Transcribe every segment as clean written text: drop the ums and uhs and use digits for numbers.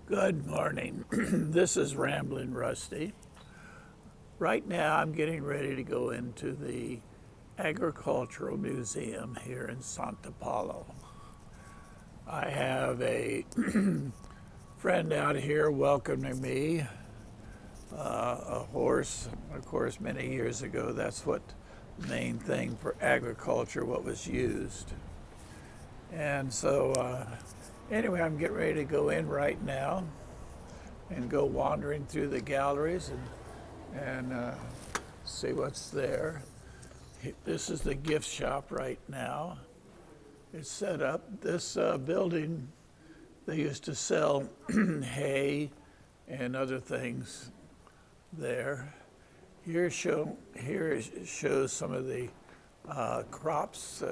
Good morning. This is Ramblin' Rusty. Right now I'm getting ready to go into the Agricultural Museum here in Santa Paula. I have a friend out here welcoming me, a horse. Of course, many years ago, that's what the main thing for agriculture, what was used. And so, anyway, I'm getting ready to go in right now and go wandering through the galleries and see what's there. This is the gift shop right now. It's set up. This building, they used to sell hay and other things there. Here it shows some of the crops,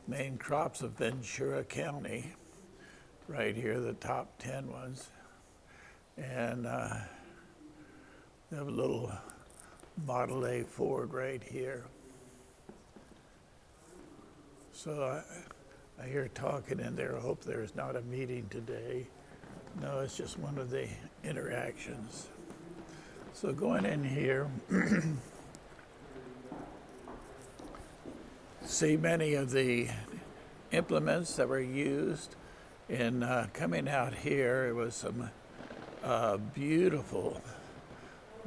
main crops of Ventura County. Right here, the top 10 ones. And they have a little Model A Ford right here. So I hear talking in there. I hope there's not a meeting today. No, it's just one of the interactions. So going in here, see many of the implements that were used in coming out here. It was some beautiful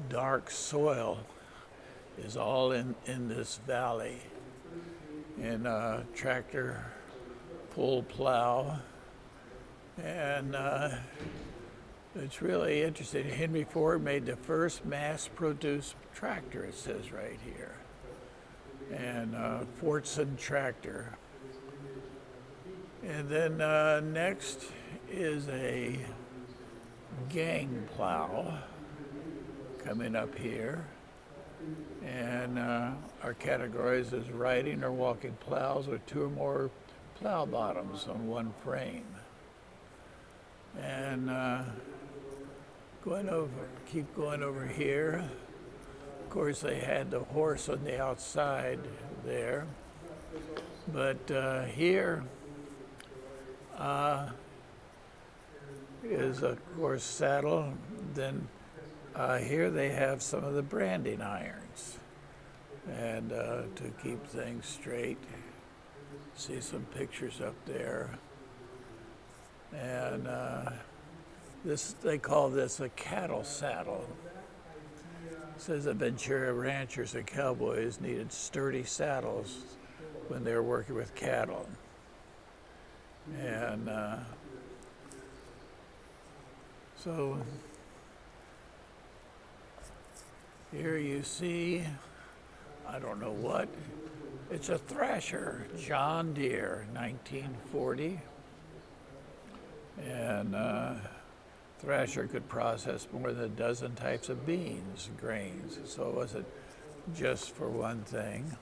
dark soil is all in this valley. And tractor pull plow. And it's really interesting. Henry Ford made the first mass-produced tractor, it says right here. And Fortson tractor. And then next is a gang plow coming up here. And our categories is riding or walking plows with two or more plow bottoms on one frame. And keep going over here. Of course, they had the horse on the outside there. But here is, of course, saddle. Then here they have some of the branding irons, and to keep things straight. See some pictures up there. And they call this a cattle saddle. It says that Ventura ranchers and cowboys needed sturdy saddles when they were working with cattle. And so here you see, I don't know what, it's a thrasher, John Deere, 1940. And thrasher could process more than a dozen types of beans, grains, so it wasn't just for one thing.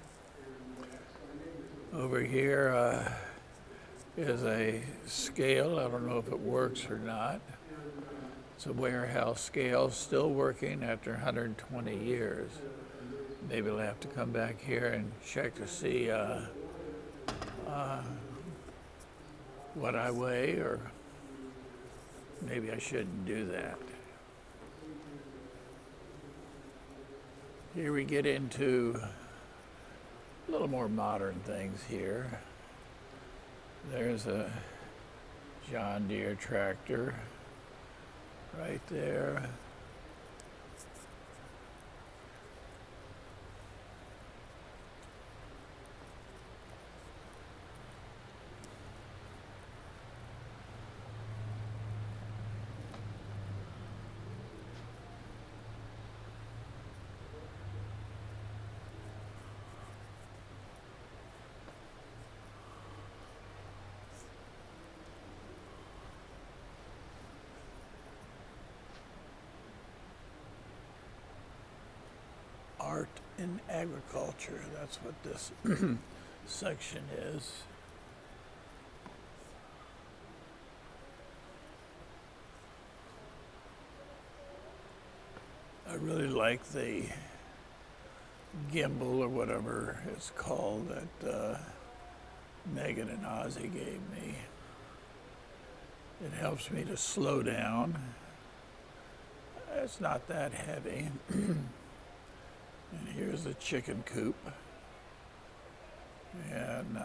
Over here is a scale. I don't know if it works or not. It's a warehouse scale, still working after 120 years. Maybe I'll have to come back here and check to see what I weigh, or maybe I shouldn't do that. Here we get into a little more modern things here. There's a John Deere tractor right there. Art in agriculture, that's what this section is. I really like the gimbal or whatever it's called that Megan and Ozzy gave me. It helps me to slow down It's not that heavy. And here's a chicken coop. And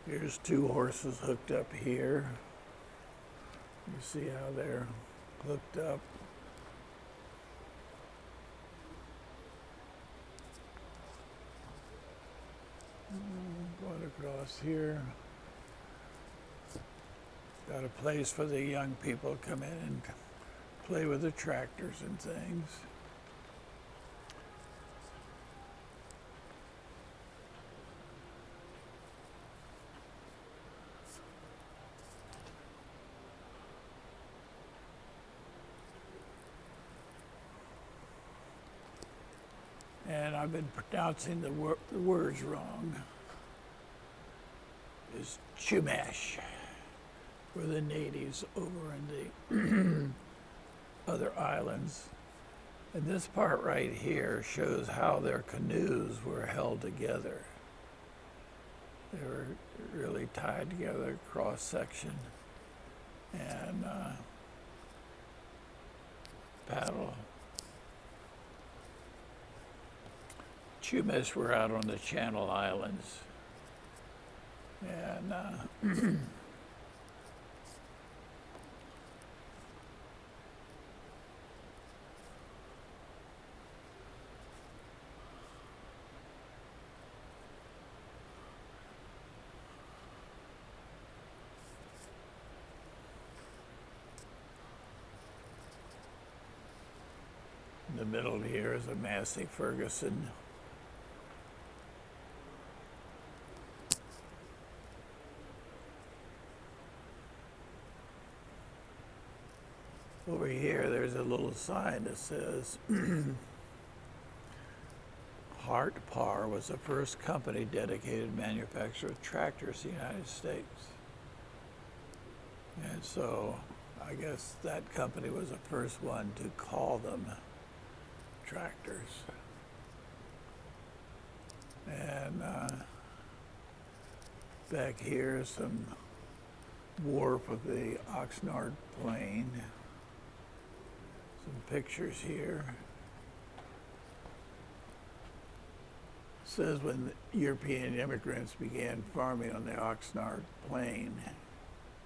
here's two horses hooked up here. You see how they're hooked up. Going across here. Got a place for the young people to come in and play with the tractors and things. And I've been pronouncing the words wrong. It's Chumash, where the natives over in the other islands. And this part right here shows how their canoes were held together. They were really tied together, cross section, and paddle. Chumash were out on the Channel Islands. And in the middle here is a Massey Ferguson. Over here, there's a little sign that says, Hart Par was the first company dedicated to manufacture of tractors in the United States. And so I guess that company was the first one to call them tractors. And back here is some wharf of the Oxnard Plain. Some pictures here. It says when European immigrants began farming on the Oxnard Plain,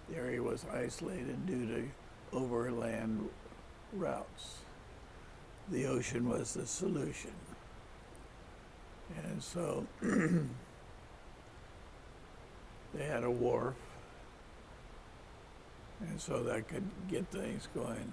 the area was isolated due to overland routes. The ocean was the solution. And so they had a wharf, and so that could get things going.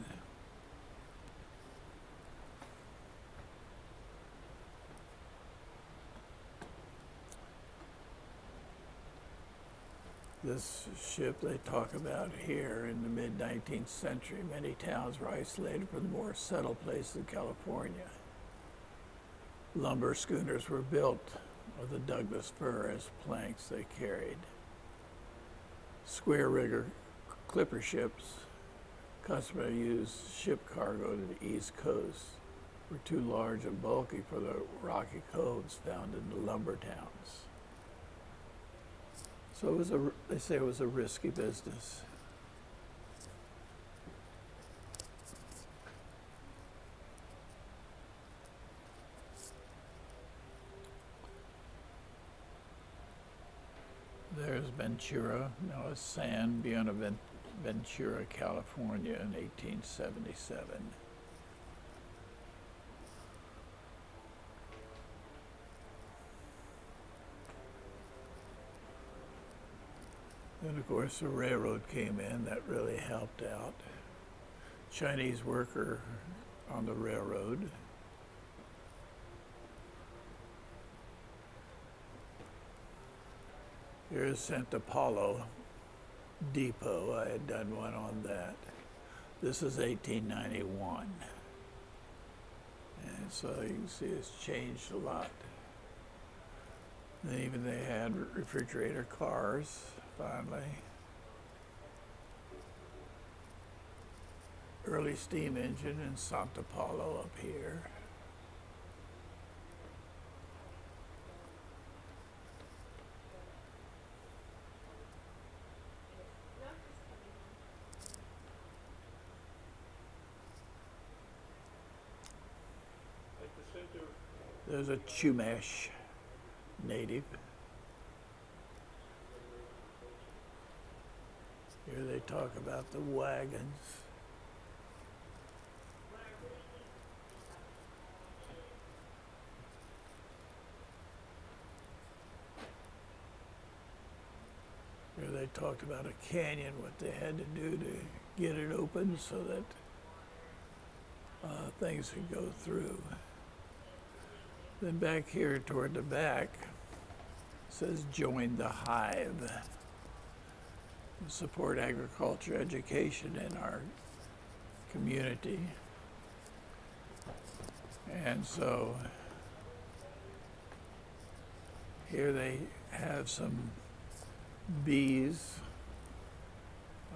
This ship they talk about here in the mid-19th century, many towns were isolated from the more settled places in California. Lumber schooners were built of the Douglas fir as planks they carried. Square rigger clipper ships, customarily used ship cargo to the East Coast, were too large and bulky for the rocky coves found in the lumber towns. So it was they say it was a risky business. There's Ventura, now it's San Ventura, California in 1877. Then, of course, the railroad came in. That really helped out. Chinese worker on the railroad. Here's Santa Paula Depot. I had done one on that. This is 1891. And so you can see it's changed a lot. And even they had refrigerator cars, finally. Early steam engine in Santa Paula up here. There's a Chumash native. Here they talk about the wagons. Here they talked about a canyon, what they had to do to get it open so that things could go through. Then back here toward the back, it says join the hive. Support agriculture education in our community. And so here they have some bees.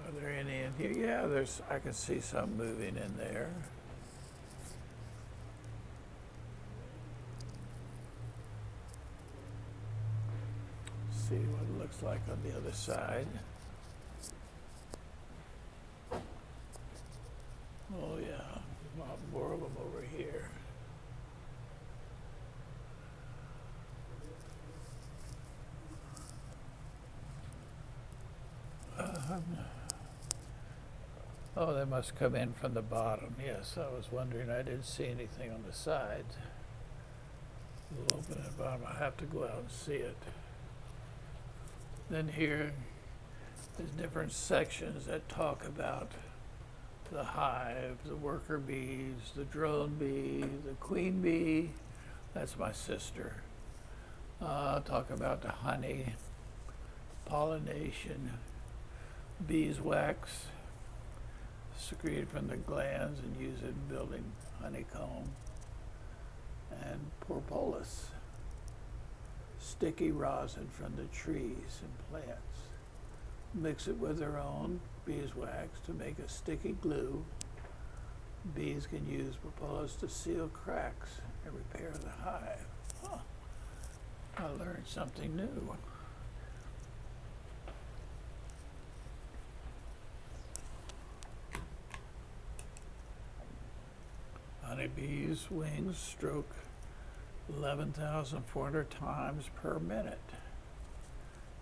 Are there any in here? Yeah, I can see some moving in there. See what it looks like on the other side. Oh yeah, a lot more of them over here. Oh, they must come in from the bottom. Yes, I was wondering. I didn't see anything on the sides. We'll open at the bottom. I have to go out and see it. Then here, there's different sections that talk about the hive, the worker bees, the drone bee, the queen bee. That's my sister. Talk about the honey, pollination, beeswax, secreted from the glands and used in building honeycomb, and propolis, sticky rosin from the trees and plants. Mix it with their own beeswax to make a sticky glue. Bees can use propolis to seal cracks and repair the hive. Huh. I learned something new. Honeybees' wings stroke 11,400 times per minute.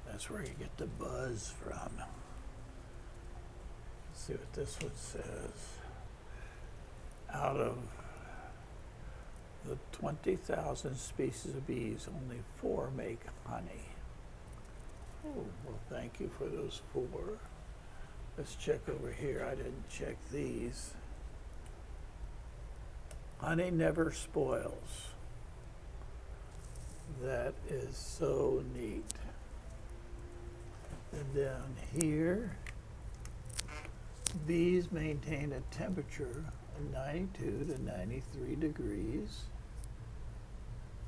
That's where you get the buzz from. Let's see what this one says. Out of the 20,000 species of bees, only 4 make honey. Oh, well, thank you for those 4. Let's check over here. I didn't check these. Honey never spoils. That is so neat. And down here, bees maintain a temperature of 92 to 93 degrees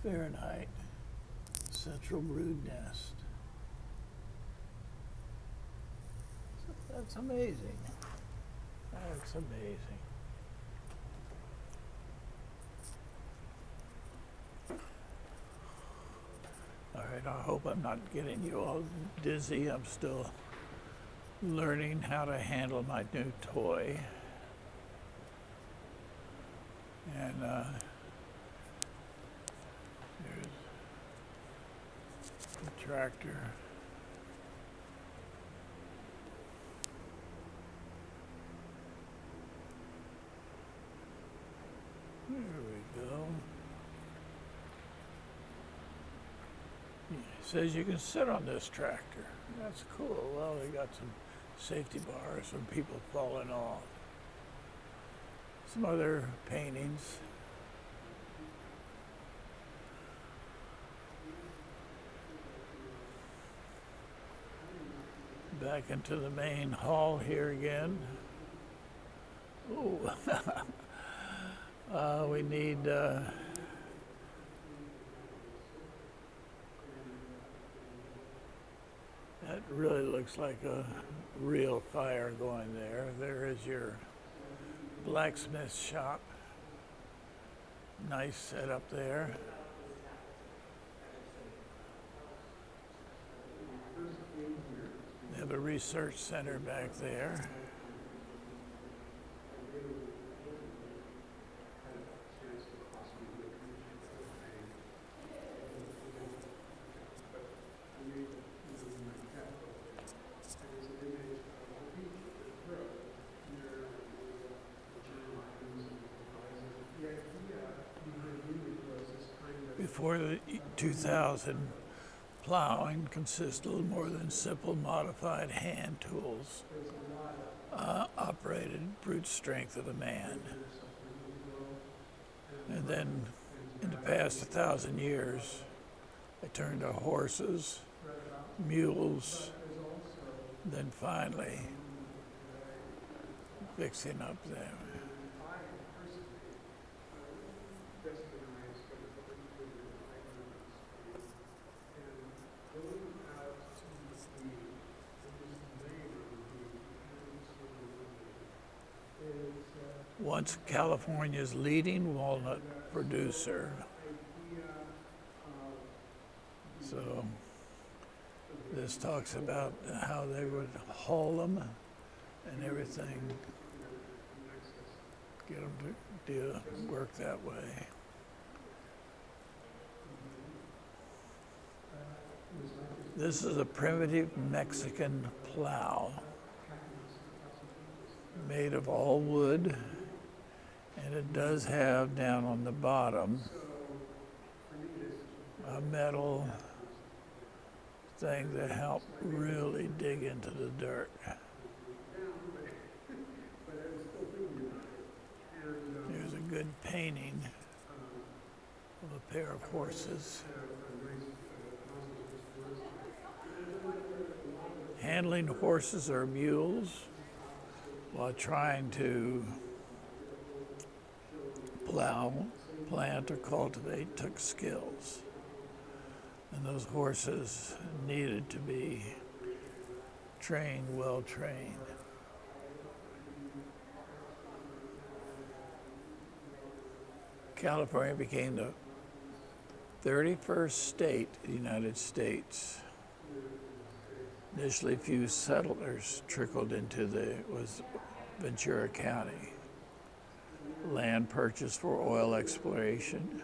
Fahrenheit. Central brood nest. That's amazing. That's amazing. All right, I hope I'm not getting you all dizzy. I'm still learning how to handle my new toy. And there's the tractor. There we go. It says you can sit on this tractor. That's cool. Well, they got some safety bars from people falling off. Some other paintings. Back into the main hall here again. Ooh. We need that really looks like a real fire going there. There is your blacksmith shop. Nice setup there. They have a research center back there. Before the 2000, plowing consisted of more than simple modified hand tools operated brute strength of a man. And then in the past 1,000 years, they turned to horses, mules, then finally fixing up them. Once California's leading walnut producer. So this talks about how they would haul them and everything, get them to work that way. This is a primitive Mexican plow made of all wood, and it does have down on the bottom a metal thing that helps really dig into the dirt. Here's a good painting of a pair of horses. Handling horses or mules while trying to plow, plant, or cultivate took skills. And those horses needed to be trained, well trained. California became the 31st state in the United States. Initially, few settlers trickled into Ventura County. Land purchased for oil exploration,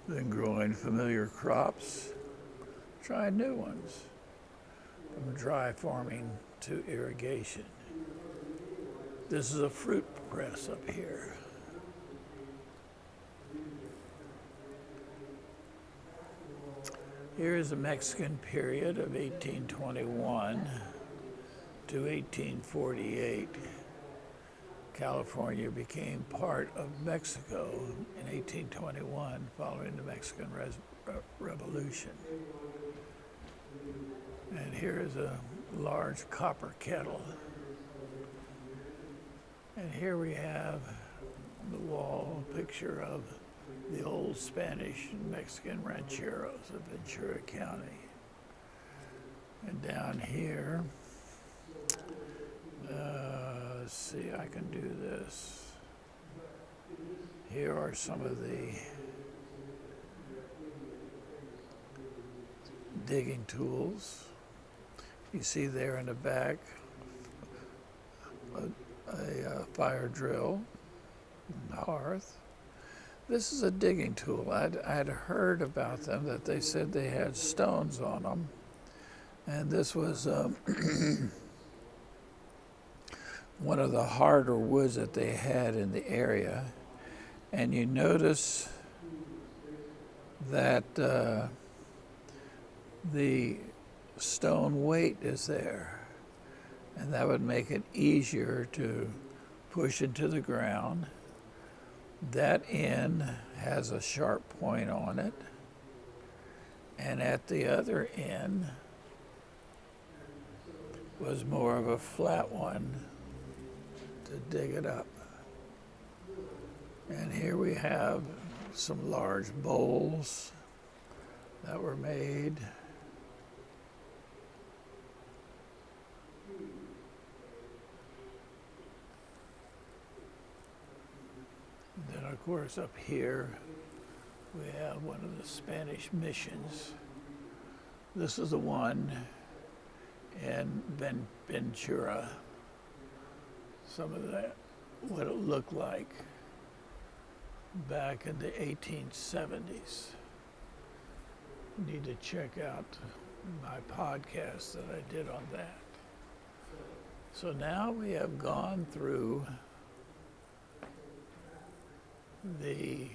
then growing familiar crops, trying new ones, from dry farming to irrigation. This is a fruit press up here. Here is the Mexican period of 1821 to 1848. California became part of Mexico in 1821 following the Mexican Revolution. And here is a large copper kettle. And here we have on the wall a picture of the old Spanish and Mexican rancheros of Ventura County. And down here, let's see, I can do this. Here are some of the digging tools. You see there in the back a fire drill, hearth. This is a digging tool. I'd heard about them, that they said they had stones on them. And this was one of the harder woods that they had in the area. And you notice that the stone weight is there. And that would make it easier to push into the ground. That end has a sharp point on it, and at the other end was more of a flat one to dig it up. And here we have some large bowls that were made. Then, of course, up here we have one of the Spanish missions. This is the one in Ventura. Some of that, what it looked like back in the 1870s. You need to check out my podcast that I did on that. So now we have gone through the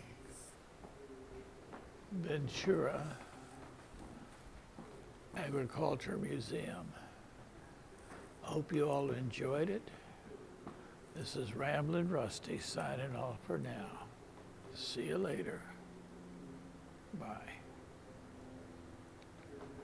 Ventura Agriculture Museum. I hope you all enjoyed it. This is Ramblin' Rusty signing off for now. See you later. Bye.